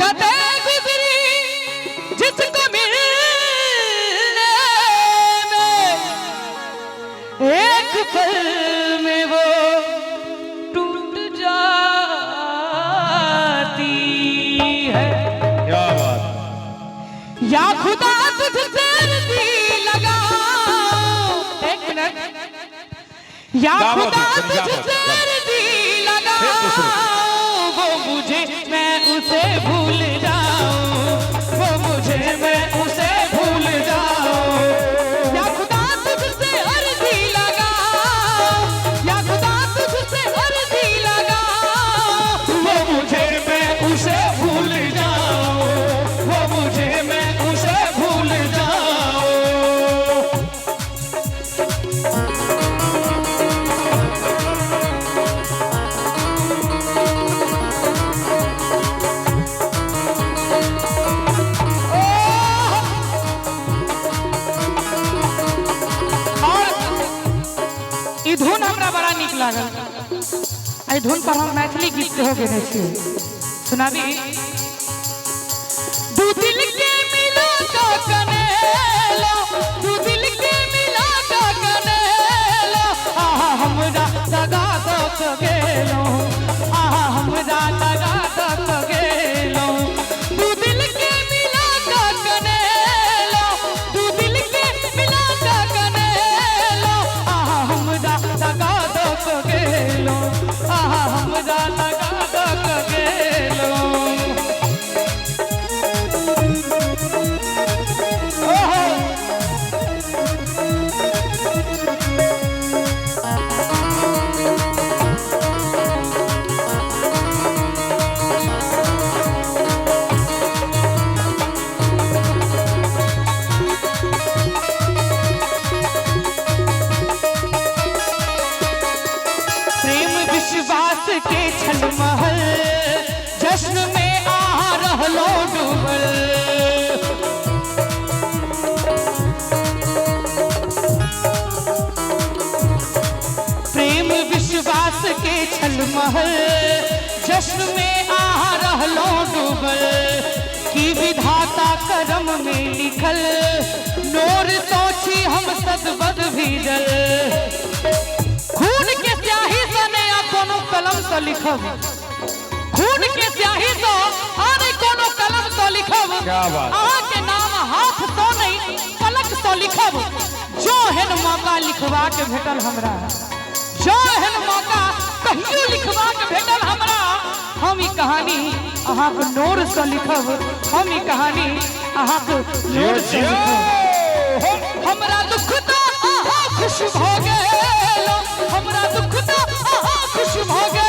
मुहब्बतें गुजरी जिसको मिलने में एक पल में वो टूट जाती है। क्या बात। या खुदा तुझसे अर्जी लगाऊं, एक मिनट, या खुदा तुझसे अर्जी लगाऊं, वो मुझे मैं उसे भूल जाऊं, वो मुझे मैं उसे भूल जाऊं। या खुदा तुझसे अर्जी लगाऊं, या खुदा तुझसे अर्जी लगाऊं, वो मुझे मैं उसे भूल जाऊं, वो मुझे मैं उसे भूल जाऊं। ई धुन हमरा बड़ा नीक लागल। एहि धुन पर हम मैथिली गीत सेहो गेने छियै, सुनाबी। दू दिल के मिला का कनेला, दू दिल के मिला का कनेला, आहा हमरा दगा दक गेलो, आहा हमरा दगा दक गेलो। दू दिल के मिला का कनेला, दू दिल के मिला का कनेला, आहा हमरा दगा दक गेलो, आहा हमरा दगा दक गेलो। प्रेम विश्वास के छलमहल जश्न में आ रहलो डूबल। प्रेम विश्वास के छलमहल जश्न में आ रहलो डूबल। की विधाता करम में लिखल नोर सोची हम सदबद भीजल। खून के स्याही से नया कोनो कलम से लिखब, खून के स्याही से आने कोनो कलम से लिखब। क्या बात। अहाँ के नाम हाथ तो नहीं पलक से लिखब। जो हेन मौका लिखवा के भेटल हमरा, जो हेन मौका कहियो लिखवा के भेटल हमरा, हम ई कहानी अहाँ के नोर से लिखब, हम ई कहानी अहाँ के नोर से लिखब। हमरा दुख तो अहाँ खुश भ गेल, हमरा दुख तो अहाँ खुश भ गेल।